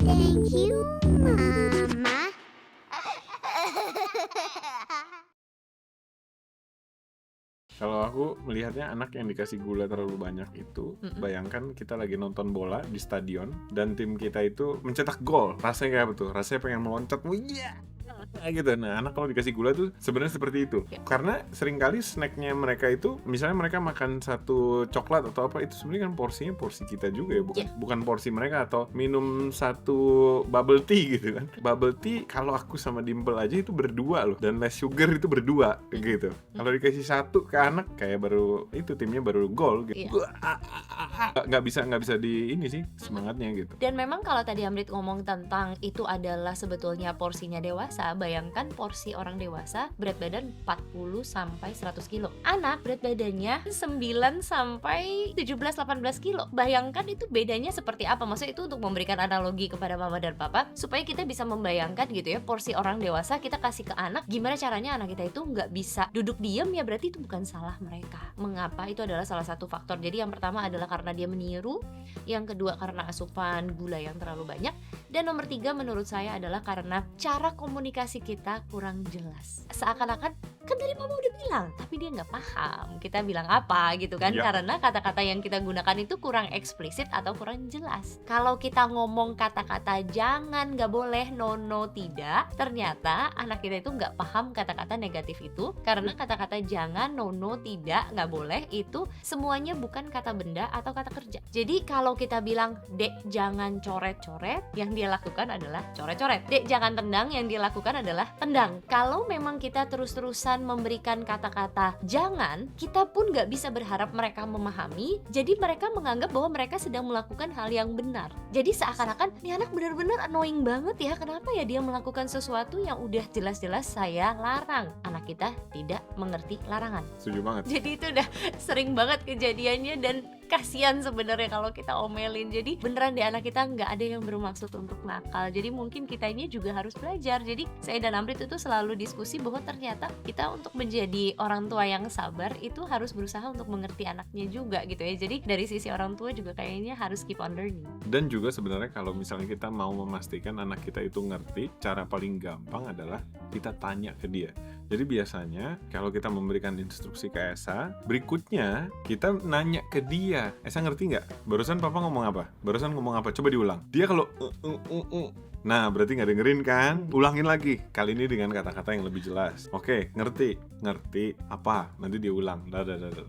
Thank you, Mama. Kalau aku melihatnya anak yang dikasih gula terlalu banyak itu, bayangkan kita lagi nonton bola di stadion dan tim kita itu mencetak gol. Rasanya kayak apa tuh? Rasanya pengen meloncat, iya gitu. Nah, anak kalau dikasih gula tuh sebenarnya seperti itu. Karena seringkali snacknya mereka itu, misalnya mereka makan satu coklat atau apa, itu sebenarnya kan porsinya porsi kita juga ya, bukan porsi mereka. Atau minum satu bubble tea gitu kan. Bubble tea kalau aku sama Dimple aja itu berdua loh, dan less sugar itu berdua gitu. Kalau dikasih satu ke anak kayak baru itu timnya baru gol gitu. Nggak bisa di ini sih semangatnya gitu. Dan memang kalau tadi Amrit ngomong tentang itu adalah sebetulnya porsinya dewasa, bayangkan porsi orang dewasa berat badan 40 sampai 100 kilo. Anak berat badannya 9 sampai 17-18 kilo. Bayangkan itu bedanya seperti apa. Maksudnya itu untuk memberikan analogi kepada mama dan papa supaya kita bisa membayangkan gitu ya, porsi orang dewasa kita kasih ke anak, gimana caranya anak kita itu nggak bisa duduk diam, ya berarti itu bukan salah mereka. Mengapa? Itu adalah salah satu faktor. Jadi yang pertama adalah karena dia meniru, yang kedua karena asupan gula yang terlalu banyak, dan nomor 3 menurut saya adalah karena cara komunikasi kita kurang jelas. Seakan-akan kan tadi mama udah bilang, tapi dia nggak paham kita bilang apa gitu kan. Karena kata-kata yang kita gunakan itu kurang eksplisit atau kurang jelas. Kalau kita ngomong kata-kata jangan, nggak boleh, no, tidak, ternyata anak kita itu nggak paham kata-kata negatif itu. Karena kata-kata jangan, no, tidak, nggak boleh itu semuanya bukan kata benda atau kata kerja. Jadi kalau kita bilang, dek jangan coret-coret, yang dia lakukan adalah coret-coret. Dek jangan tendang, yang dia lakukan adalah tendang. Kalau memang kita terus-terusan memberikan kata-kata jangan, kita pun gak bisa berharap mereka memahami. Jadi mereka menganggap bahwa mereka sedang melakukan hal yang benar. Jadi seakan-akan nih anak benar-benar annoying banget ya, kenapa ya dia melakukan sesuatu yang udah jelas-jelas saya larang. Anak kita tidak mengerti larangan. Setuju banget. Jadi itu udah sering banget kejadiannya dan kasihan sebenarnya kalau kita omelin. Jadi beneran di anak kita nggak ada yang bermaksud untuk nakal. Jadi mungkin kita ini juga harus belajar. Jadi saya dan Amrit itu selalu diskusi bahwa ternyata kita untuk menjadi orang tua yang sabar itu harus berusaha untuk mengerti anaknya juga gitu ya. Jadi dari sisi orang tua juga kayaknya harus keep on learning. Dan juga sebenarnya kalau misalnya kita mau memastikan anak kita itu ngerti, cara paling gampang adalah kita tanya ke dia. Jadi biasanya kalau kita memberikan instruksi ke Esa, berikutnya kita nanya ke dia, Esa ngerti nggak? Barusan papa ngomong apa? Barusan ngomong apa? Coba diulang. Dia kalau nah berarti nggak dengerin kan? Ulangin lagi. Kali ini dengan kata-kata yang lebih jelas. Oke, ngerti apa? Nanti dia ulang.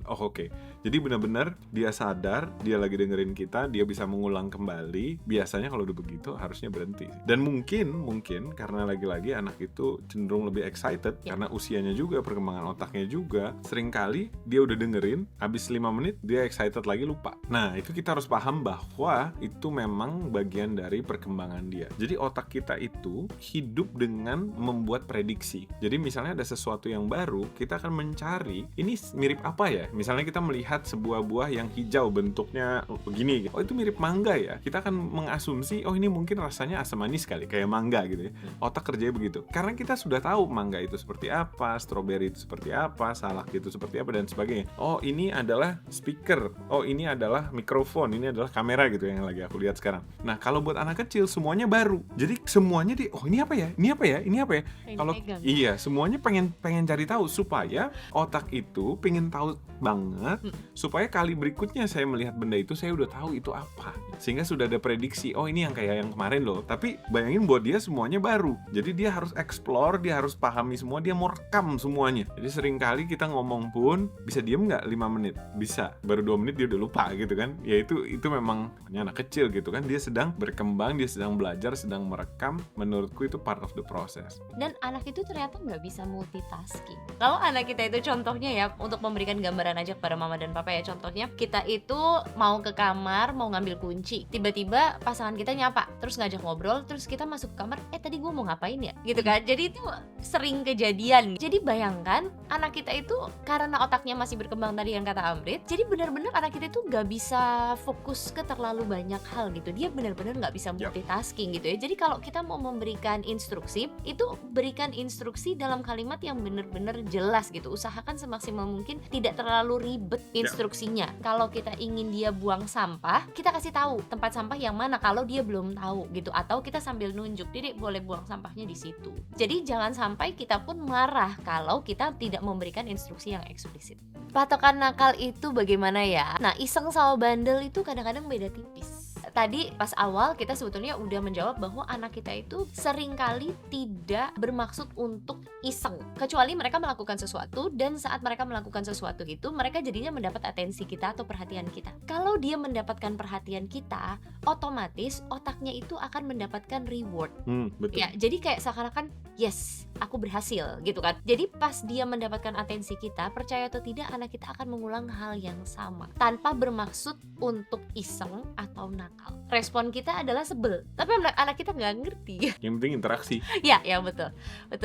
Oh oke. Jadi benar-benar dia sadar, dia lagi dengerin kita, dia bisa mengulang kembali. Biasanya kalau udah begitu harusnya berhenti. Dan mungkin karena lagi-lagi anak itu cenderung lebih excited karena usianya juga, perkembangan otaknya juga. Seringkali dia udah dengerin, habis 5 menit dia excited lagi lupa. Nah, itu kita harus paham bahwa itu memang bagian dari perkembangan dia. Jadi otak kita itu hidup dengan membuat prediksi. Jadi misalnya ada sesuatu yang baru, kita akan mencari ini mirip apa ya? Misalnya kita melihat sebuah buah yang hijau bentuknya begini. Oh, itu mirip mangga ya. Kita akan mengasumsi, oh ini mungkin rasanya asam manis kali, kayak mangga gitu ya. Otak kerjanya begitu. Karena kita sudah tahu mangga itu seperti apa, stroberi itu seperti apa, salak itu seperti apa, dan sebagainya. Oh, ini adalah speaker. Oh, ini adalah mikrofon. Ini adalah kamera gitu yang lagi aku lihat sekarang. Nah, kalau buat anak kecil semuanya baru. Jadi semuanya oh ini apa ya? Ini apa ya? Ini apa ya? Kalau iya, semuanya pengen cari tahu supaya otak itu pengen tahu banget supaya kali berikutnya saya melihat benda itu saya udah tahu itu apa. Sehingga sudah ada prediksi, oh ini yang kayak yang kemarin loh. Tapi bayangin buat dia semuanya baru. Jadi dia harus explore, dia harus pahami semua, dia mau rekam semuanya. Jadi seringkali kita ngomong pun bisa diem nggak 5 menit? Bisa. Baru 2 menit dia udah lupa gitu kan. Ya itu memang anak kecil gitu kan. Dia sedang berkembang, dia sedang belajar, sedang merekam. Menurutku itu part of the process. Dan anak itu ternyata nggak bisa multitasking. Kalau anak kita itu contohnya ya, untuk memberikan gambaran aja kepada mama dan papa ya, contohnya kita itu mau ke kamar, mau ngambil kunci, tiba-tiba pasangan kita nyapa, terus ngajak ngobrol, terus kita masuk ke kamar, tadi gue mau ngapain ya? Gitu kan. Jadi itu sering kejadian. Jadi bayangkan anak kita itu karena otaknya masih berkembang tadi yang kata Amrit, jadi benar-benar anak kita itu nggak bisa fokus ke terlalu banyak hal gitu. Dia benar-benar nggak bisa multitasking gitu ya. Jadi kalau kita mau memberikan instruksi, itu berikan instruksi dalam kalimat yang benar-benar jelas gitu. Usahakan semaksimal mungkin tidak terlalu ribet instruksinya. Kalau kita ingin dia buang sampah, kita kasih tahu tahu tempat sampah yang mana kalau dia belum tahu gitu, atau kita sambil nunjuk, Dede boleh buang sampahnya di situ. Jadi jangan sampai kita pun marah kalau kita tidak memberikan instruksi yang eksplisit. Patokan nakal itu bagaimana ya? Nah, iseng sama bandel itu kadang-kadang beda tipis. Tadi pas awal kita sebetulnya udah menjawab bahwa anak kita itu seringkali tidak bermaksud untuk iseng, kecuali mereka melakukan sesuatu, dan saat mereka melakukan sesuatu itu mereka jadinya mendapat atensi kita atau perhatian kita. Kalau dia mendapatkan perhatian kita, otomatis otaknya itu akan mendapatkan reward. Betul. Ya, jadi kayak seakan-akan yes, aku berhasil gitu kan. Jadi pas dia mendapatkan atensi kita, percaya atau tidak anak kita akan mengulang hal yang sama tanpa bermaksud untuk iseng atau nakal. Respon kita adalah sebel, tapi anak kita nggak ngerti. Yang penting interaksi. Ya betul,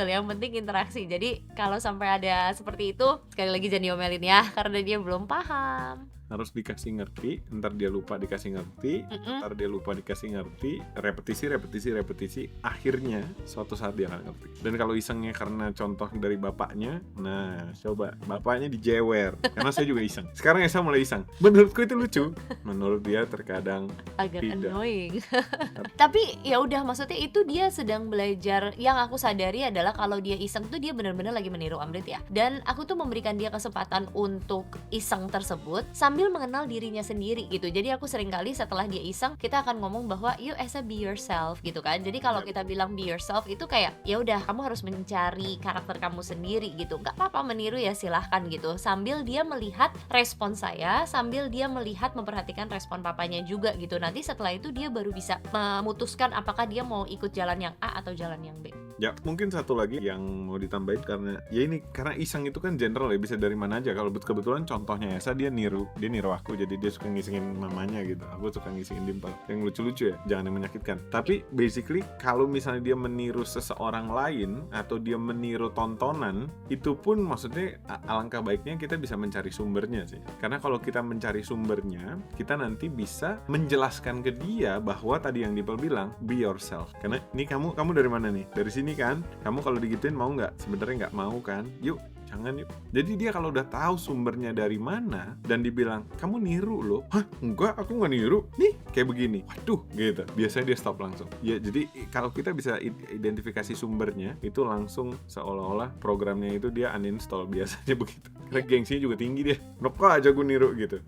yang penting interaksi. Jadi kalau sampai ada seperti itu, sekali lagi jangan diomelin ya, karena dia belum paham. Harus dikasih ngerti, ntar dia lupa dikasih ngerti, ntar dia lupa dikasih ngerti, repetisi, akhirnya suatu saat dia akan ngerti. Dan kalau isengnya karena contoh dari bapaknya, nah coba bapaknya dijewer, karena saya juga iseng. Sekarang Esa mulai iseng, menurutku itu lucu, menurut dia terkadang agak tidak. annoying. Tapi ya udah, maksudnya itu dia sedang belajar. Yang aku sadari adalah kalau dia iseng tuh dia benar-benar lagi meniru Amrit ya. Dan aku tuh memberikan dia kesempatan untuk iseng tersebut sambil mengenal dirinya sendiri gitu. Jadi aku sering kali setelah dia iseng, kita akan ngomong bahwa yuk Esa be yourself gitu kan. Jadi kalau kita bilang be yourself itu kayak ya udah, kamu harus mencari karakter kamu sendiri gitu. Gak apa-apa meniru ya, silahkan gitu. Sambil dia melihat respon saya, sambil dia melihat memperhatikan respon papanya juga gitu. Nanti setelah itu dia baru bisa memutuskan apakah dia mau ikut jalan yang A atau jalan yang B. Ya, mungkin satu lagi yang mau ditambahin, karena ya ini karena iseng itu kan general ya, bisa dari mana aja. Kalau kebetulan contohnya Esa, dia niru aku, jadi dia suka ngisengin mamanya gitu, aku suka ngisengin Dimple yang lucu-lucu ya, jangan yang menyakitkan. Tapi basically kalau misalnya dia meniru seseorang lain atau dia meniru tontonan, itu pun maksudnya alangkah baiknya kita bisa mencari sumbernya sih. Karena kalau kita mencari sumbernya, kita nanti bisa menjelaskan ke dia bahwa tadi yang Dimple bilang, be yourself. Karena ini kamu dari mana nih? Dari sini kan? Kamu kalau digituin mau nggak? Sebenarnya nggak mau kan? Yuk, jangan yuk. Jadi dia kalau udah tahu sumbernya dari mana dan dibilang kamu niru loh, hah enggak, aku nggak niru, nih kayak begini, waduh gitu, biasanya dia stop langsung. Ya jadi kalau kita bisa identifikasi sumbernya, itu langsung seolah-olah programnya itu dia uninstall biasanya begitu. Karena gengsinya juga tinggi dia, kenapa aja gue niru gitu.